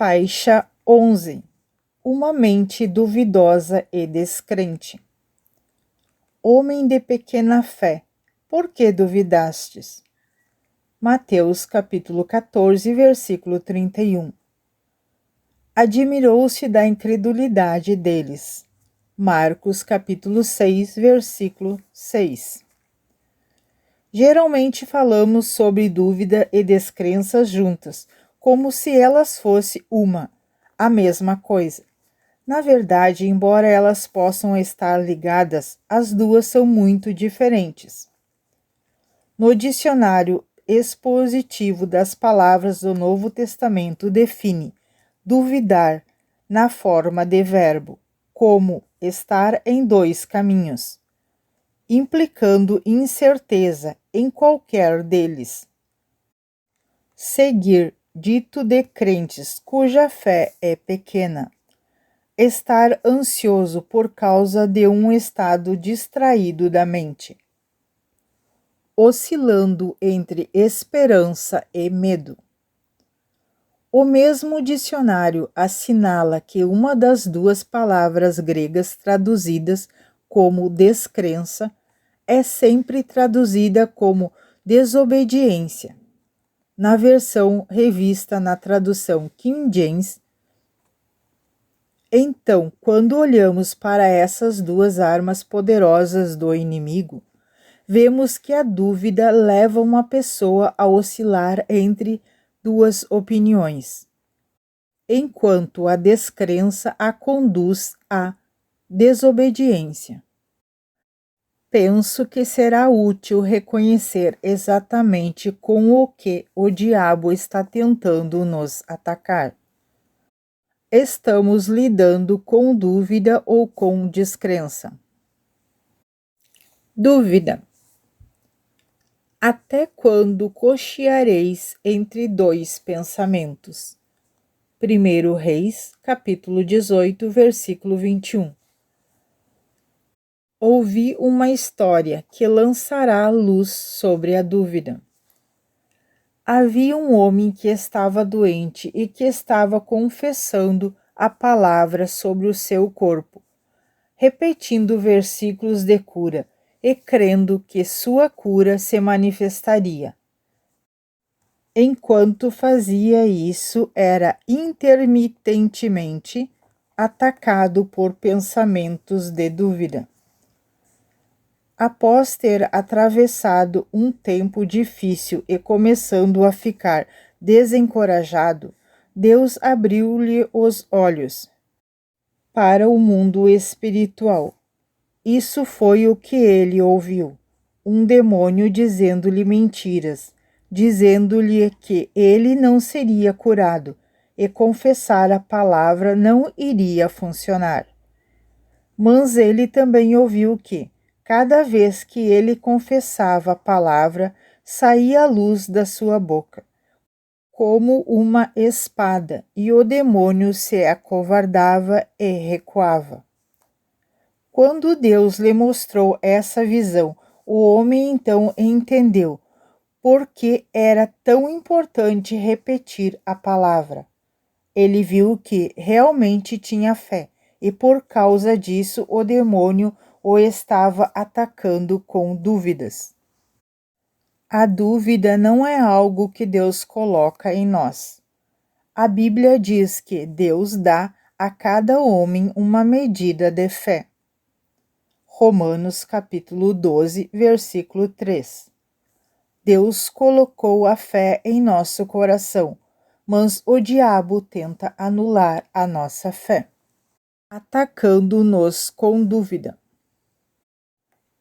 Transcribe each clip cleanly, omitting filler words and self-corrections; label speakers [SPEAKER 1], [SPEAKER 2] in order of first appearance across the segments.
[SPEAKER 1] Faixa 11. Uma mente duvidosa e descrente. Homem de pequena fé, por que duvidastes? Mateus capítulo 14, versículo 31. Admirou-se da incredulidade deles. Marcos capítulo 6, versículo 6. Geralmente falamos sobre dúvida e descrença juntas, como se elas fossem a mesma coisa. Na verdade, embora elas possam estar ligadas, as duas são muito diferentes. No dicionário expositivo das palavras do Novo Testamento define duvidar na forma de verbo como estar em dois caminhos, implicando incerteza em qualquer deles. Seguir, dito de crentes cuja fé é pequena. Estar ansioso por causa de um estado distraído da mente. Oscilando entre esperança e medo. O mesmo dicionário assinala que uma das duas palavras gregas traduzidas como descrença é sempre traduzida como desobediência. Na versão revista na tradução King James. Então, quando olhamos para essas duas armas poderosas do inimigo, vemos que a dúvida leva uma pessoa a oscilar entre duas opiniões, enquanto a descrença a conduz à desobediência. Penso que será útil reconhecer exatamente com o que o diabo está tentando nos atacar. Estamos lidando com dúvida ou com descrença? Dúvida. Até quando cocheareis entre dois pensamentos? 1 Reis, capítulo 18, versículo 21. Ouvi uma história que lançará luz sobre a dúvida. Havia um homem que estava doente e que estava confessando a palavra sobre o seu corpo, repetindo versículos de cura e crendo que sua cura se manifestaria. Enquanto fazia isso, era intermitentemente atacado por pensamentos de dúvida. Após ter atravessado um tempo difícil e começando a ficar desencorajado, Deus abriu-lhe os olhos para o mundo espiritual. Isso foi o que ele ouviu: um demônio dizendo-lhe mentiras, dizendo-lhe que ele não seria curado e confessar a palavra não iria funcionar. Mas ele também ouviu que, cada vez que ele confessava a palavra, saía a luz da sua boca, como uma espada, e o demônio se acovardava e recuava. Quando Deus lhe mostrou essa visão, o homem então entendeu por que era tão importante repetir a palavra. Ele viu que realmente tinha fé, e por causa disso o demônio o estava atacando com dúvidas. A dúvida não é algo que Deus coloca em nós. A Bíblia diz que Deus dá a cada homem uma medida de fé. Romanos capítulo 12, versículo 3. Deus colocou a fé em nosso coração, mas o diabo tenta anular a nossa fé, atacando-nos com dúvida.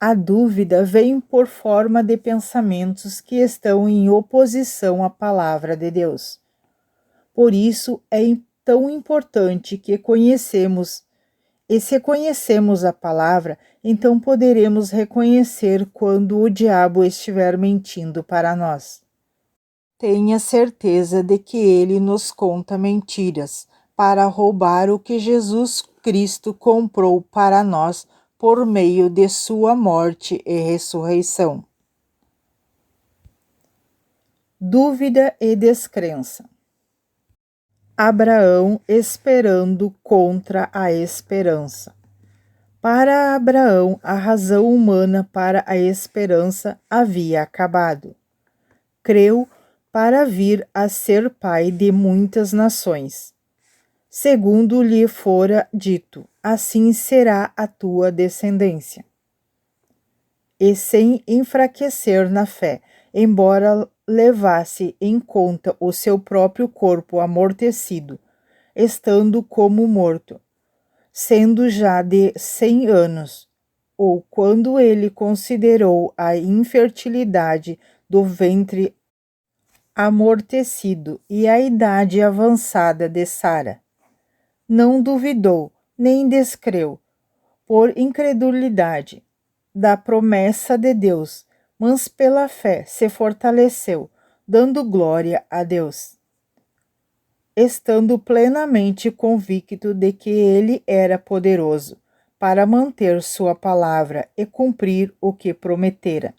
[SPEAKER 1] A dúvida vem por forma de pensamentos que estão em oposição à palavra de Deus. Por isso é tão importante que conhecemos, e se conhecemos a palavra, então poderemos reconhecer quando o diabo estiver mentindo para nós. Tenha certeza de que ele nos conta mentiras para roubar o que Jesus Cristo comprou para nós por meio de sua morte e ressurreição. Dúvida e descrença. Abraão esperando contra a esperança. Para Abraão, a razão humana para a esperança havia acabado. Creu para vir a ser pai de muitas nações. Segundo lhe fora dito, assim será a tua descendência. E sem enfraquecer na fé, embora levasse em conta o seu próprio corpo amortecido, estando como morto, sendo já de 100 anos, ou quando ele considerou a infertilidade do ventre amortecido e a idade avançada de Sara. Não duvidou, nem descreu, por incredulidade, da promessa de Deus, mas pela fé se fortaleceu, dando glória a Deus, estando plenamente convicto de que ele era poderoso para manter sua palavra e cumprir o que prometera.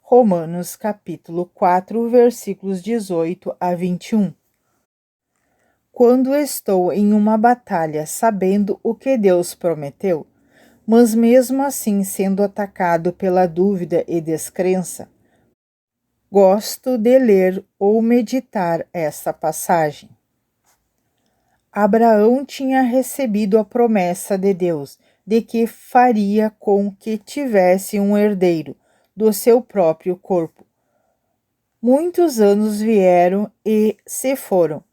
[SPEAKER 1] Romanos capítulo 4, versículos 18 a 21. Quando estou em uma batalha sabendo o que Deus prometeu, mas mesmo assim sendo atacado pela dúvida e descrença, gosto de ler ou meditar essa passagem. Abraão tinha recebido a promessa de Deus de que faria com que tivesse um herdeiro do seu próprio corpo. Muitos anos vieram e se foram,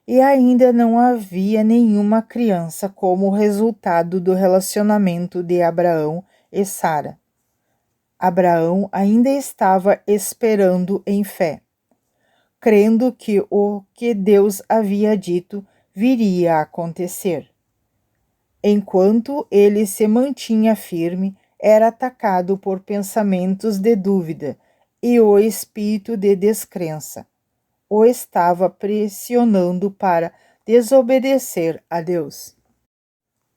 [SPEAKER 1] e ainda não havia nenhuma criança como resultado do relacionamento de Abraão e Sara. Abraão ainda estava esperando em fé, crendo que o que Deus havia dito viria a acontecer. Enquanto ele se mantinha firme, era atacado por pensamentos de dúvida e o espírito de descrença o estava pressionando para desobedecer a Deus.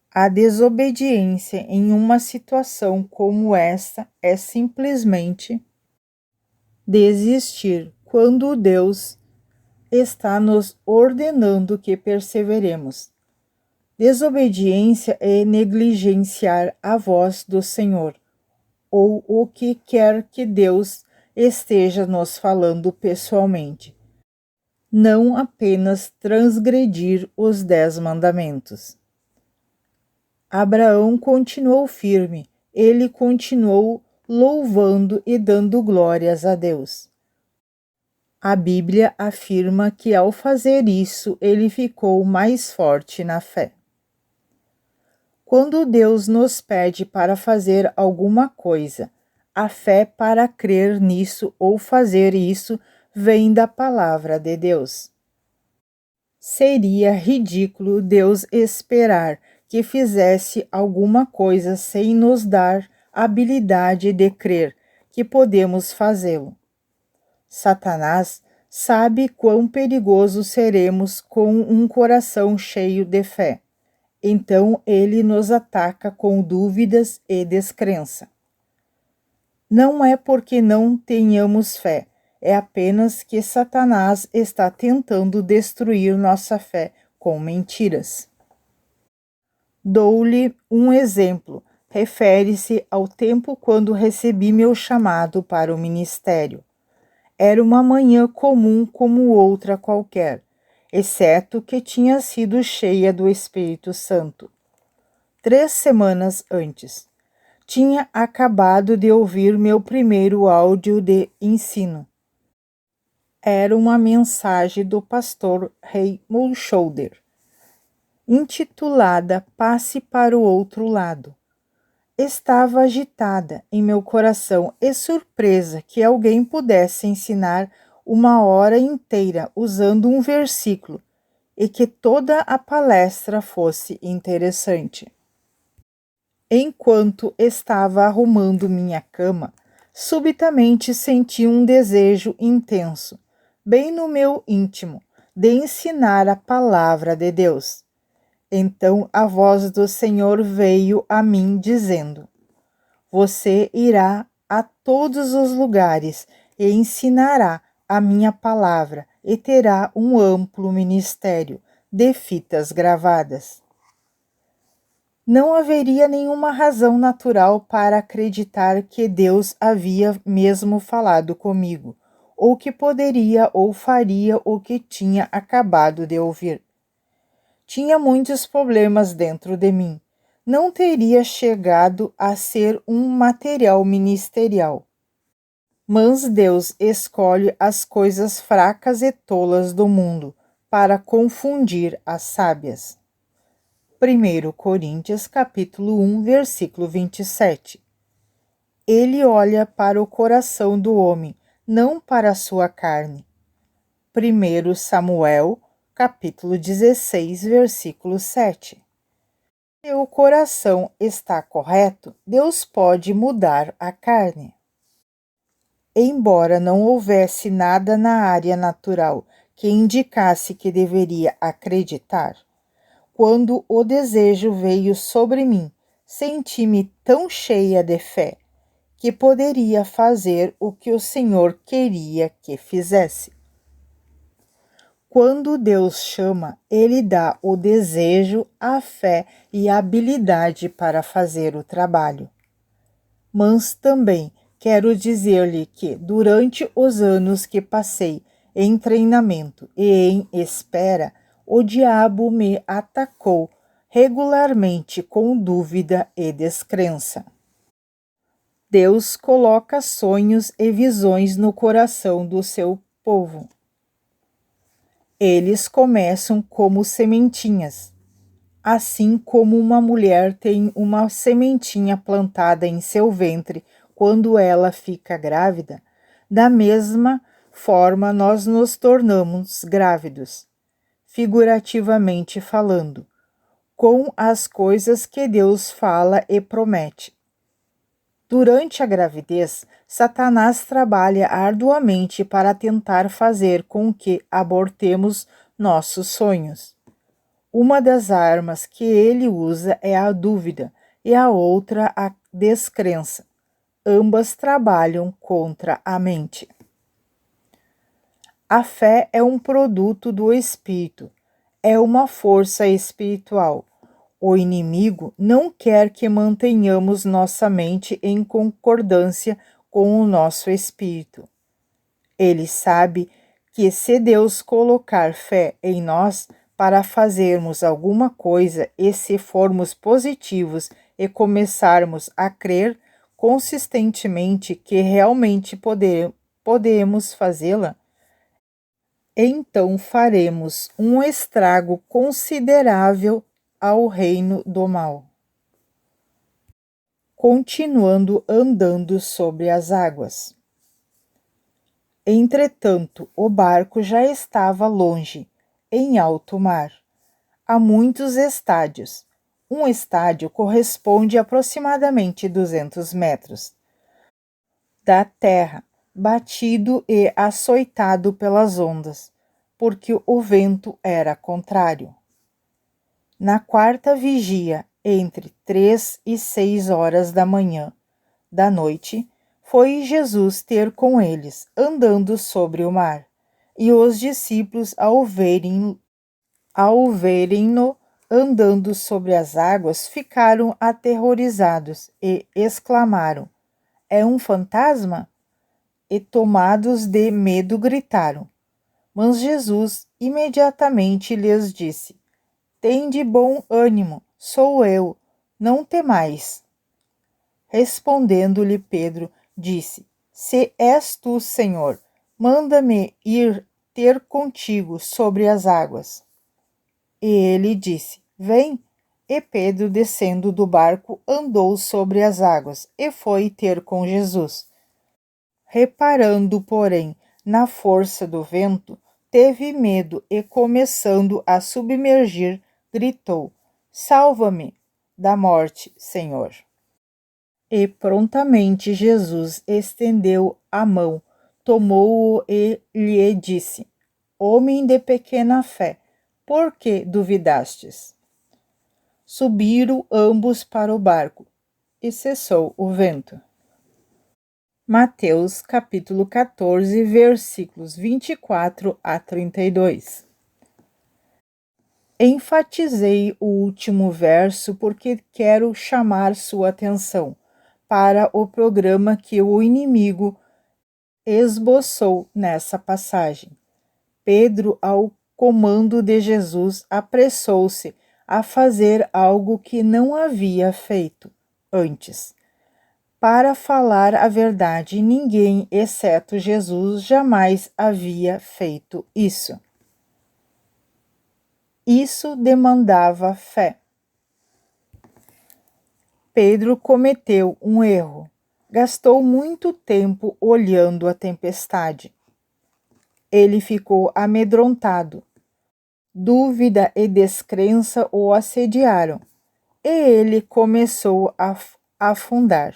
[SPEAKER 1] A desobediência em uma situação como esta é simplesmente desistir quando Deus está nos ordenando que perseveremos. Desobediência é negligenciar a voz do Senhor, ou o que quer que Deus esteja nos falando pessoalmente. Não apenas transgredir os 10 mandamentos. Abraão continuou firme, ele continuou louvando e dando glórias a Deus. A Bíblia afirma que ao fazer isso, ele ficou mais forte na fé. Quando Deus nos pede para fazer alguma coisa, a fé para crer nisso ou fazer isso vem da palavra de Deus. Seria ridículo Deus esperar que fizesse alguma coisa sem nos dar a habilidade de crer que podemos fazê-lo. Satanás sabe quão perigosos seremos com um coração cheio de fé. Então ele nos ataca com dúvidas e descrença. Não é porque não tenhamos fé, é apenas que Satanás está tentando destruir nossa fé com mentiras. Dou-lhe um exemplo. Refere-se ao tempo quando recebi meu chamado para o ministério. Era uma manhã comum como outra qualquer, exceto que tinha sido cheia do Espírito Santo. 3 semanas antes, tinha acabado de ouvir meu primeiro áudio de ensino. Era uma mensagem do pastor Ray Mulsholder, intitulada Passe para o Outro Lado. Estava agitada em meu coração e surpresa que alguém pudesse ensinar 1 hora inteira usando um versículo e que toda a palestra fosse interessante. Enquanto estava arrumando minha cama, subitamente senti um desejo intenso, bem no meu íntimo, de ensinar a palavra de Deus. Então a voz do Senhor veio a mim dizendo: Você irá a todos os lugares e ensinará a minha palavra e terá um amplo ministério de fitas gravadas. Não haveria nenhuma razão natural para acreditar que Deus havia mesmo falado comigo, ou que poderia ou faria o que tinha acabado de ouvir. Tinha muitos problemas dentro de mim. Não teria chegado a ser um material ministerial. Mas Deus escolhe as coisas fracas e tolas do mundo para confundir as sábias. 1 Coríntios capítulo 1, versículo 27. Ele olha para o coração do homem, não para a sua carne. 1 Samuel capítulo 16, versículo 7. Se o coração está correto, Deus pode mudar a carne. Embora não houvesse nada na área natural que indicasse que deveria acreditar, quando o desejo veio sobre mim, senti-me tão cheia de fé que poderia fazer o que o Senhor queria que fizesse. Quando Deus chama, Ele dá o desejo, a fé e a habilidade para fazer o trabalho. Mas também quero dizer-lhe que, durante os anos que passei em treinamento e em espera, o diabo me atacou regularmente com dúvida e descrença. Deus coloca sonhos e visões no coração do seu povo. Eles começam como sementinhas. Assim como uma mulher tem uma sementinha plantada em seu ventre quando ela fica grávida, da mesma forma nós nos tornamos grávidos, figurativamente falando, com as coisas que Deus fala e promete. Durante a gravidez, Satanás trabalha arduamente para tentar fazer com que abortemos nossos sonhos. Uma das armas que ele usa é a dúvida e a outra a descrença. Ambas trabalham contra a mente. A fé é um produto do Espírito, é uma força espiritual. O inimigo não quer que mantenhamos nossa mente em concordância com o nosso espírito. Ele sabe que se Deus colocar fé em nós para fazermos alguma coisa e se formos positivos e começarmos a crer consistentemente que realmente podemos fazê-la, então faremos um estrago considerável ao reino do mal. Continuando andando sobre as águas. Entretanto, o barco já estava longe, em alto mar, a muitos estádios. Um estádio corresponde a aproximadamente 200 metros da terra, batido e açoitado pelas ondas, porque o vento era contrário. Na quarta vigia, entre 3 e 6 horas da manhã, da noite, foi Jesus ter com eles, andando sobre o mar. E os discípulos, ao verem-no andando sobre as águas, ficaram aterrorizados e exclamaram: "É um fantasma?" E tomados de medo gritaram. Mas Jesus imediatamente lhes disse: "Tende bom ânimo, sou eu, não temais." Respondendo-lhe Pedro, disse: "Se és tu, Senhor, manda-me ir ter contigo sobre as águas." E ele disse: "Vem." E Pedro, descendo do barco, andou sobre as águas e foi ter com Jesus. Reparando, porém, na força do vento, teve medo e, começando a submergir, gritou: "Salva-me da morte, Senhor." E prontamente Jesus estendeu a mão, tomou-o e lhe disse: "Homem de pequena fé, por que duvidastes?" Subiram ambos para o barco, e cessou o vento. Mateus capítulo 14, versículos 24 a 32. Enfatizei o último verso porque quero chamar sua atenção para o programa que o inimigo esboçou nessa passagem. Pedro, ao comando de Jesus, apressou-se a fazer algo que não havia feito antes. Para falar a verdade, ninguém, exceto Jesus, jamais havia feito isso. Isso demandava fé. Pedro cometeu um erro. Gastou muito tempo olhando a tempestade. Ele ficou amedrontado. Dúvida e descrença o assediaram, e ele começou a afundar.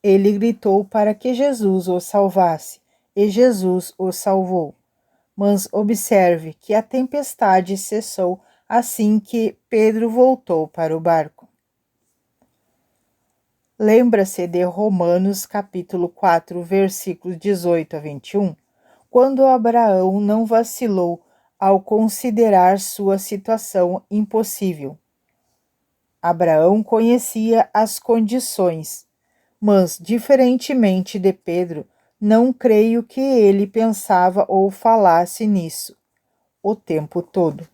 [SPEAKER 1] Ele gritou para que Jesus o salvasse, e Jesus o salvou. Mas observe que a tempestade cessou assim que Pedro voltou para o barco. Lembra-se de Romanos capítulo 4, versículos 18 a 21, quando Abraão não vacilou ao considerar sua situação impossível. Abraão conhecia as condições, mas, diferentemente de Pedro, não creio que ele pensava ou falasse nisso o tempo todo.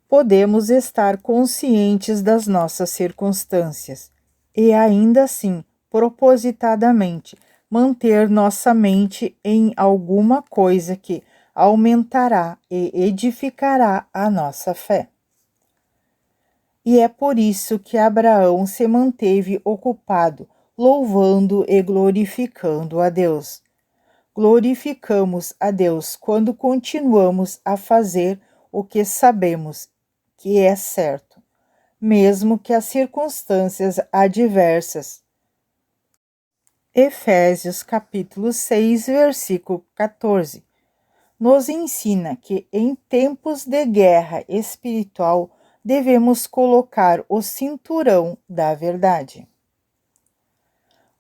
[SPEAKER 1] Podemos estar conscientes das nossas circunstâncias e, ainda assim, propositadamente, manter nossa mente em alguma coisa que aumentará e edificará a nossa fé. E é por isso que Abraão se manteve ocupado, louvando e glorificando a Deus. Glorificamos a Deus quando continuamos a fazer o que sabemos que é certo, mesmo que as circunstâncias adversas. Efésios capítulo 6, versículo 14. Nos ensina que em tempos de guerra espiritual devemos colocar o cinturão da verdade.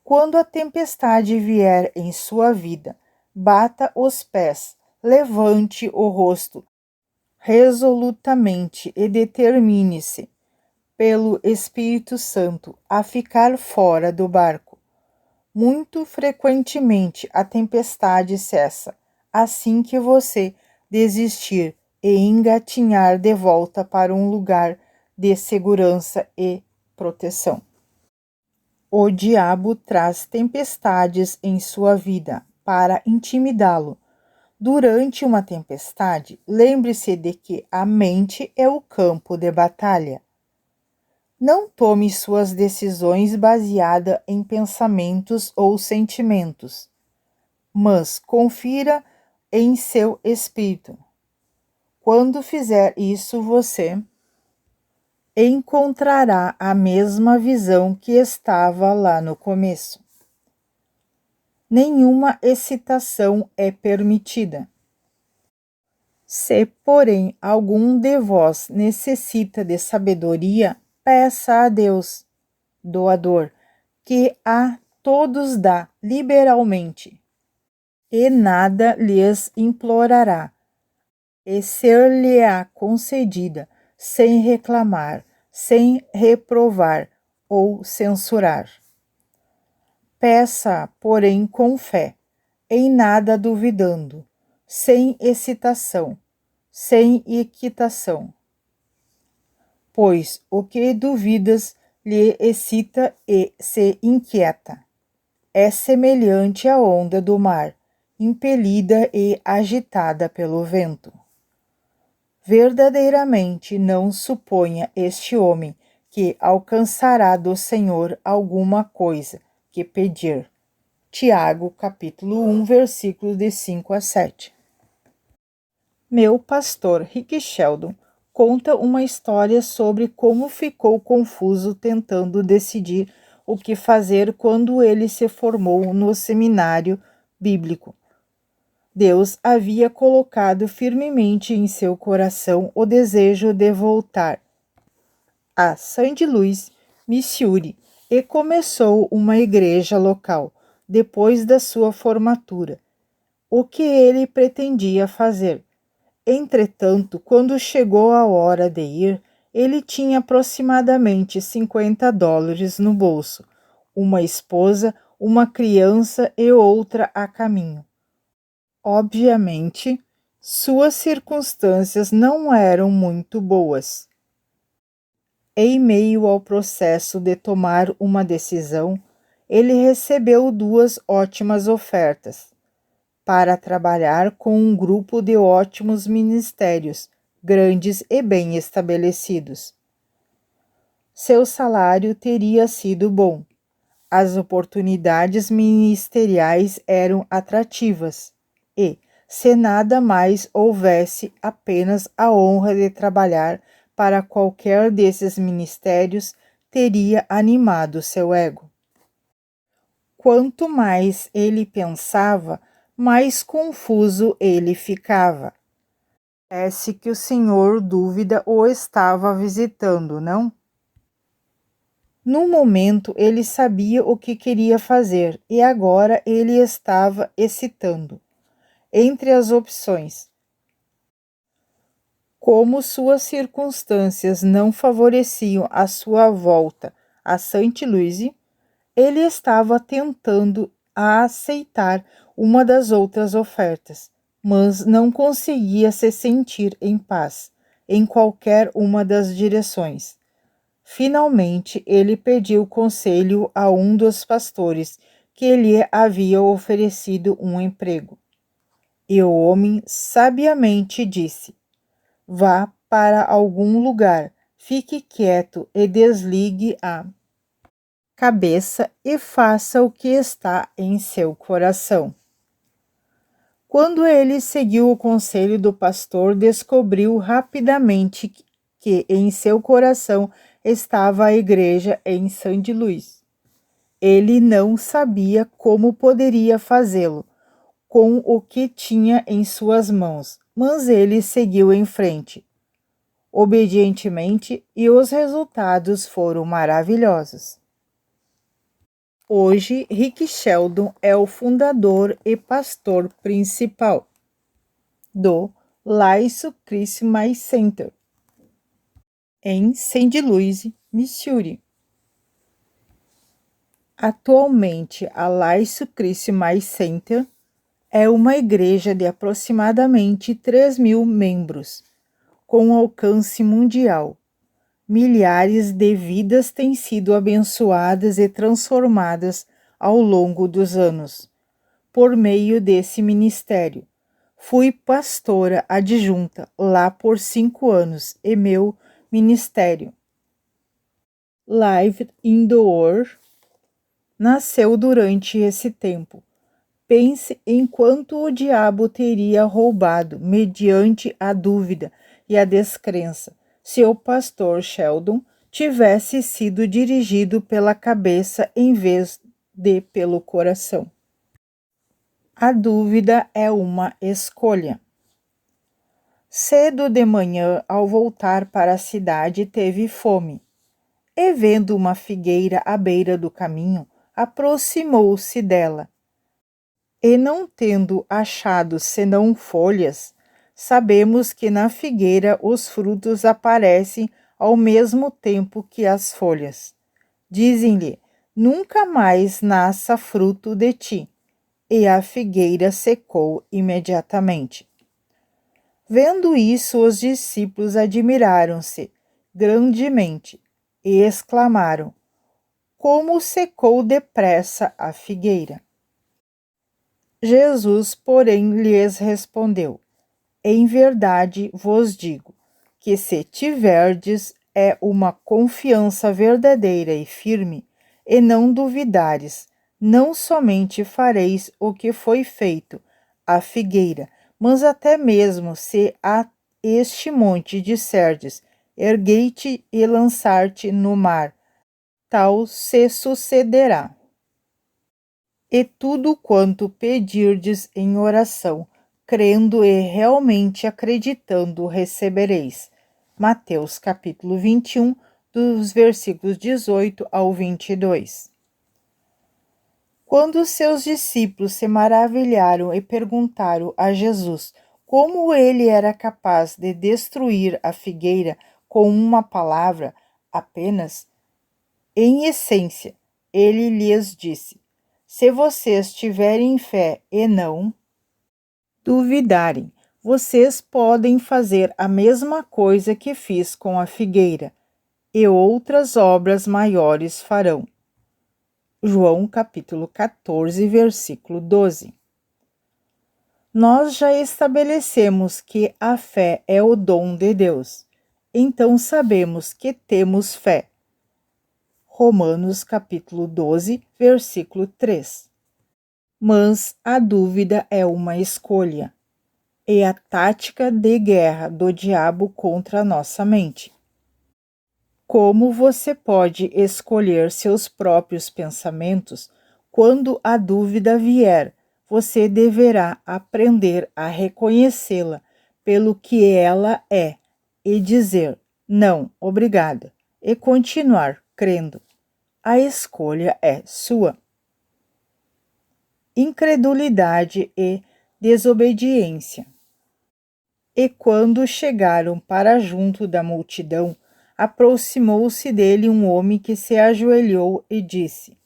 [SPEAKER 1] Quando a tempestade vier em sua vida, bata os pés, levante o rosto resolutamente e determine-se, pelo Espírito Santo, a ficar fora do barco. Muito frequentemente a tempestade cessa assim que você desistir e engatinhar de volta para um lugar de segurança e proteção. O diabo traz tempestades em sua vida para intimidá-lo. Durante uma tempestade, lembre-se de que a mente é o campo de batalha. Não tome suas decisões baseadas em pensamentos ou sentimentos, mas confira em seu espírito. Quando fizer isso, você encontrará a mesma visão que estava lá no começo. Nenhuma excitação é permitida. Se, porém, algum de vós necessita de sabedoria, peça a Deus, doador, que a todos dá liberalmente, e nada lhes implorará, e ser-lhe-á concedida, sem reclamar, sem reprovar ou censurar. Peça, porém, com fé, em nada duvidando, sem excitação, sem equitação. Pois o que duvidas lhe excita e se inquieta. É semelhante à onda do mar, impelida e agitada pelo vento. Verdadeiramente não suponha este homem que alcançará do Senhor alguma coisa que pedir. Tiago, capítulo 1, versículos de 5 a 7. Meu pastor Rick Sheldon conta uma história sobre como ficou confuso tentando decidir o que fazer quando ele se formou no seminário bíblico. Deus havia colocado firmemente em seu coração o desejo de voltar a St. Louis, Missouri, e começou uma igreja local. depois da sua formatura, o que ele pretendia fazer. Entretanto, quando chegou a hora de ir, ele tinha aproximadamente $50 no bolso, uma esposa, uma criança e outra a caminho. Obviamente, suas circunstâncias não eram muito boas. Em meio ao processo de tomar uma decisão, ele recebeu duas ótimas ofertas para trabalhar com um grupo de ótimos ministérios, grandes e bem estabelecidos. Seu salário teria sido bom. As oportunidades ministeriais eram atrativas e, se nada mais houvesse, apenas a honra de trabalhar para qualquer desses ministérios teria animado seu ego. Quanto mais ele pensava, mais confuso ele ficava. Parece que o senhor Dúvida o estava visitando, não? No momento ele sabia o que queria fazer e agora ele estava hesitando entre as opções. Como suas circunstâncias não favoreciam a sua volta a St. Louis, ele estava tentando aceitar uma das outras ofertas, mas não conseguia se sentir em paz em qualquer uma das direções. Finalmente, ele pediu conselho a um dos pastores que lhe havia oferecido um emprego. E o homem sabiamente disse: vá para algum lugar, fique quieto e desligue a cabeça e faça o que está em seu coração. Quando ele seguiu o conselho do pastor, descobriu rapidamente que em seu coração estava a igreja em St. Louis. Ele não sabia como poderia fazê-lo com o que tinha em suas mãos, mas ele seguiu em frente, obedientemente, e os resultados foram maravilhosos. Hoje, Rick Sheldon é o fundador e pastor principal do Life's Christmas Center, em St. Louis, Missouri. Atualmente, a Life's Christmas Center é uma igreja de aproximadamente 3.000 membros, com alcance mundial. Milhares de vidas têm sido abençoadas e transformadas ao longo dos anos, por meio desse ministério. Fui pastora adjunta lá por 5 anos e meu ministério, Live Indoor, nasceu durante esse tempo. Pense em quanto o diabo teria roubado mediante a dúvida e a descrença, se o pastor Sheldon tivesse sido dirigido pela cabeça em vez de pelo coração. A dúvida é uma escolha. Cedo de manhã, ao voltar para a cidade, teve fome. E vendo uma figueira à beira do caminho, aproximou-se dela. E não tendo achado senão folhas, sabemos que na figueira os frutos aparecem ao mesmo tempo que as folhas. Dizem-lhe: nunca mais nasça fruto de ti. E a figueira secou imediatamente. Vendo isso, os discípulos admiraram-se grandemente e exclamaram: como secou depressa a figueira! Jesus, porém, lhes respondeu: em verdade vos digo que se tiverdes uma confiança verdadeira e firme, e não duvidares, não somente fareis o que foi feito à figueira, mas até mesmo se a este monte disserdes: erguei-te e lançar-te no mar, tal se sucederá. E tudo quanto pedirdes em oração, crendo e realmente acreditando, recebereis. Mateus capítulo 21, dos versículos 18 ao 22. Quando seus discípulos se maravilharam e perguntaram a Jesus como ele era capaz de destruir a figueira com uma palavra apenas, em essência, ele lhes disse: se vocês tiverem fé e não duvidarem, vocês podem fazer a mesma coisa que fiz com a figueira, e outras obras maiores farão. João capítulo 14, versículo 12. Nós já estabelecemos que a fé é o dom de Deus, então sabemos que temos fé. Romanos capítulo 12, versículo 3. Mas a dúvida é uma escolha. É a tática de guerra do diabo contra a nossa mente. Como você pode escolher seus próprios pensamentos quando a dúvida vier? Você deverá aprender a reconhecê-la pelo que ela é e dizer não, obrigada, e continuar crendo. A escolha é sua. Incredulidade e desobediência. E quando chegaram para junto da multidão, aproximou-se dele um homem que se ajoelhou e disse: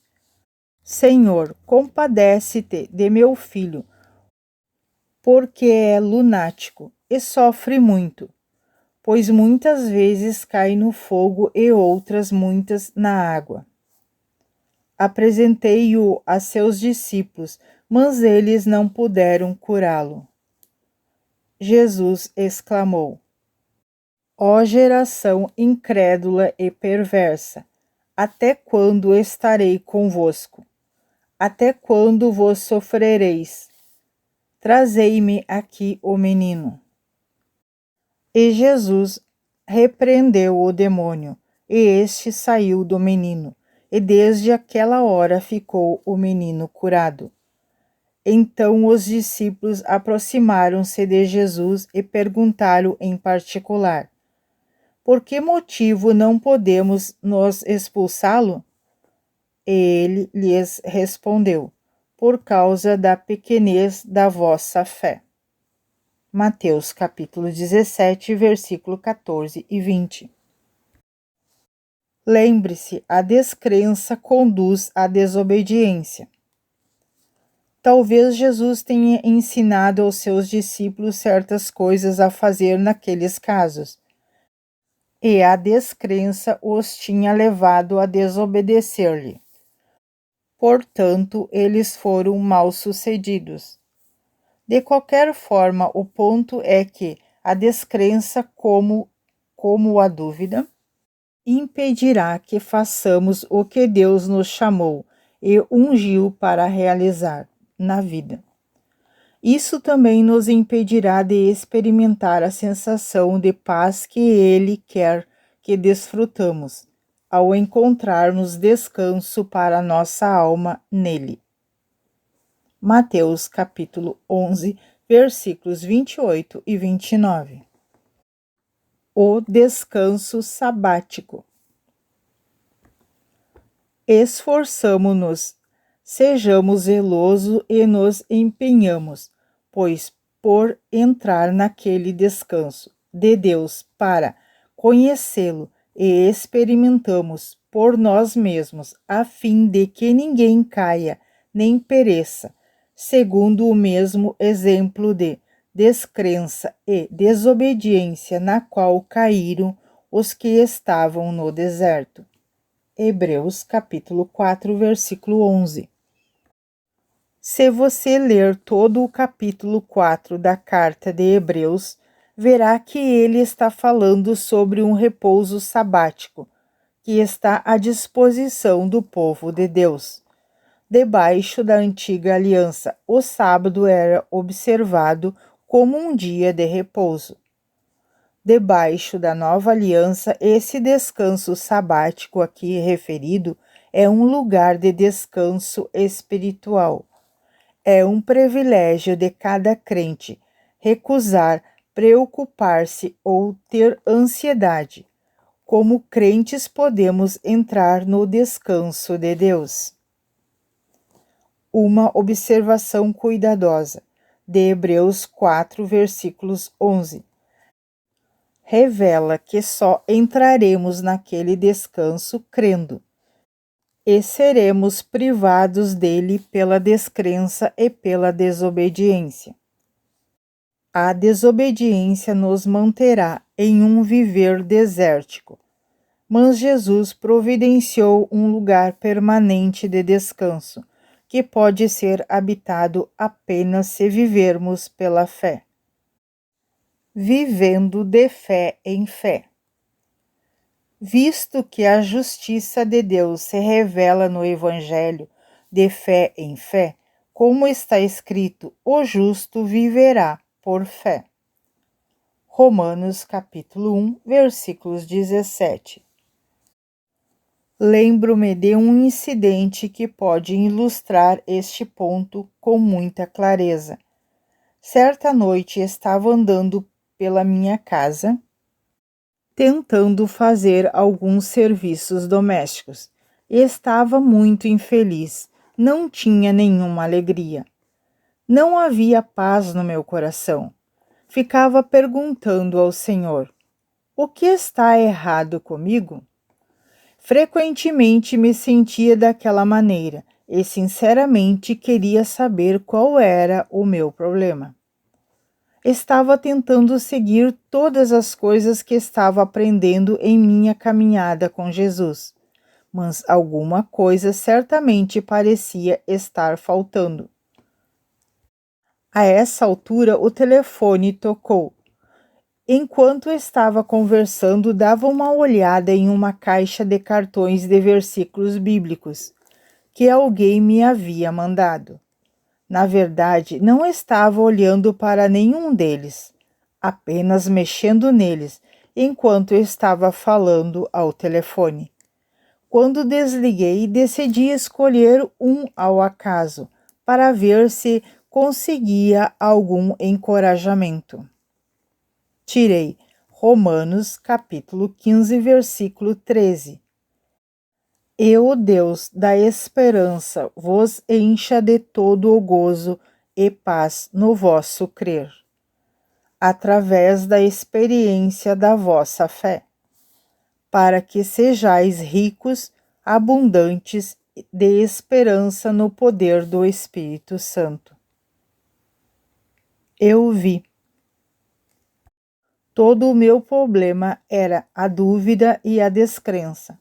[SPEAKER 1] Senhor, compadece-te de meu filho, porque é lunático e sofre muito, pois muitas vezes cai no fogo e outras muitas na água. Apresentei-o a seus discípulos, mas eles não puderam curá-lo. Jesus exclamou: Ó geração incrédula e perversa, até quando estarei convosco? Até quando vos sofrereis? Trazei-me aqui o menino. E Jesus repreendeu o demônio, e este saiu do menino, e desde aquela hora ficou o menino curado. Então os discípulos aproximaram-se de Jesus e perguntaram em particular: Por que motivo não podemos nós expulsá-lo? E ele lhes respondeu: Por causa da pequenez da vossa fé. Mateus capítulo 17, versículo 14 e 20. Lembre-se, a descrença conduz à desobediência. Talvez Jesus tenha ensinado aos seus discípulos certas coisas a fazer naqueles casos, e a descrença os tinha levado a desobedecer-lhe. Portanto, eles foram mal-sucedidos. De qualquer forma, o ponto é que a descrença, como a dúvida, impedirá que façamos o que Deus nos chamou e ungiu para realizar na vida. Isso também nos impedirá de experimentar a sensação de paz que Ele quer que desfrutamos, ao encontrarmos descanso para nossa alma nele. Mateus capítulo 11, versículos 28 e 29. O descanso sabático. Esforçamo-nos, sejamos zelosos e nos empenhamos, pois por entrar naquele descanso de Deus para conhecê-lo e experimentamos por nós mesmos, a fim de que ninguém caia nem pereça, segundo o mesmo exemplo de descrença e desobediência na qual caíram os que estavam no deserto. Hebreus capítulo 4, versículo 11. Se você ler todo o capítulo 4 da carta de Hebreus, verá que ele está falando sobre um repouso sabático, que está à disposição do povo de Deus. Debaixo da antiga aliança, o sábado era observado como um dia de repouso. Debaixo da nova aliança, esse descanso sabático aqui referido é um lugar de descanso espiritual. É um privilégio de cada crente recusar preocupar-se ou ter ansiedade. Como crentes podemos entrar no descanso de Deus. Uma observação cuidadosa, de Hebreus 4, versículos 11. Revela que só entraremos naquele descanso crendo, e seremos privados dele pela descrença e pela desobediência. A desobediência nos manterá em um viver desértico, mas Jesus providenciou um lugar permanente de descanso, que pode ser habitado apenas se vivermos pela fé. Vivendo de fé em fé. Visto que a justiça de Deus se revela no Evangelho de fé em fé, como está escrito, o justo viverá por fé. Romanos capítulo 1, versículos 17. Lembro-me de um incidente que pode ilustrar este ponto com muita clareza. Certa noite estava andando pela minha casa, tentando fazer alguns serviços domésticos. Estava muito infeliz, não tinha nenhuma alegria. Não havia paz no meu coração. Ficava perguntando ao Senhor: o que está errado comigo? Frequentemente me sentia daquela maneira e sinceramente queria saber qual era o meu problema. Estava tentando seguir todas as coisas que estava aprendendo em minha caminhada com Jesus, mas alguma coisa certamente parecia estar faltando. A essa altura, o telefone tocou. Enquanto estava conversando, dava uma olhada em uma caixa de cartões de versículos bíblicos que alguém me havia mandado. Na verdade, não estava olhando para nenhum deles, apenas mexendo neles, enquanto estava falando ao telefone. Quando desliguei, decidi escolher um ao acaso, para ver se conseguia algum encorajamento. Tirei Romanos capítulo 15, versículo 13. E o Deus da esperança vos encha de todo o gozo e paz no vosso crer, através da experiência da vossa fé, para que sejais ricos, abundantes de esperança no poder do Espírito Santo. Eu vi. Todo o meu problema era a dúvida e a descrença.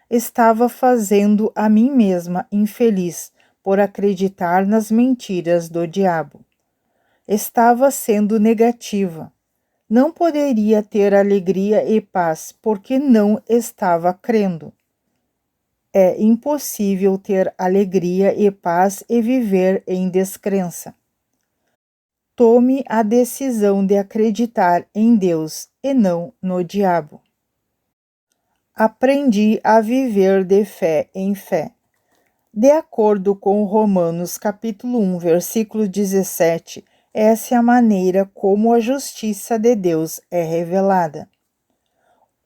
[SPEAKER 1] Estava fazendo a mim mesma infeliz por acreditar nas mentiras do diabo. Estava sendo negativa. Não poderia ter alegria e paz porque não estava crendo. É impossível ter alegria e paz e viver em descrença. Tome a decisão de acreditar em Deus e não no diabo. Aprendi a viver de fé em fé. De acordo com Romanos capítulo 1, versículo 17, essa é a maneira como a justiça de Deus é revelada.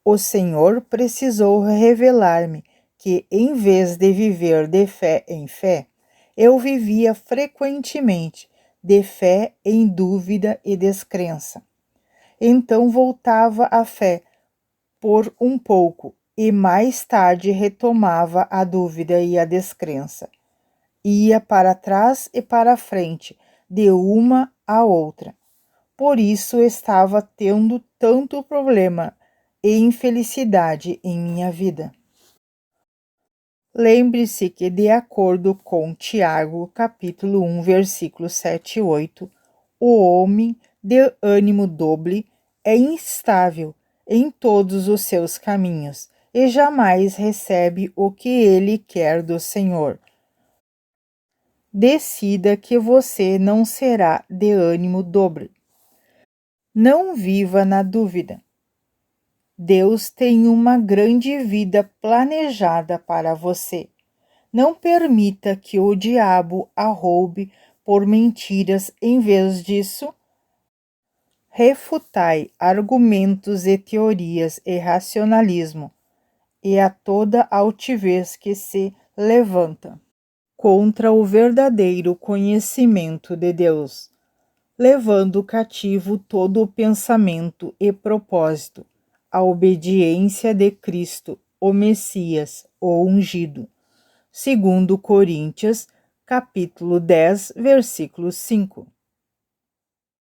[SPEAKER 1] O Senhor precisou revelar-me que, em vez de viver de fé em fé, eu vivia frequentemente de fé em dúvida e descrença. Então voltava à fé por um pouco e mais tarde retomava a dúvida e a descrença. Ia para trás e para frente, de uma a outra. Por isso estava tendo tanto problema e infelicidade em minha vida. Lembre-se que, de acordo com Tiago, capítulo 1, versículos 7 e 8, o homem de ânimo doble é instável em todos os seus caminhos e jamais recebe o que ele quer do Senhor. Decida que você não será de ânimo dobre. Não viva na dúvida. Deus tem uma grande vida planejada para você. Não permita que o diabo a roube por mentiras. Em vez disso, refutai argumentos e teorias e racionalismo e a toda altivez que se levanta. contra o verdadeiro conhecimento de Deus, levando cativo todo o pensamento e propósito à obediência de Cristo, o Messias, o ungido. Segundo Coríntios, capítulo 10, versículo 5.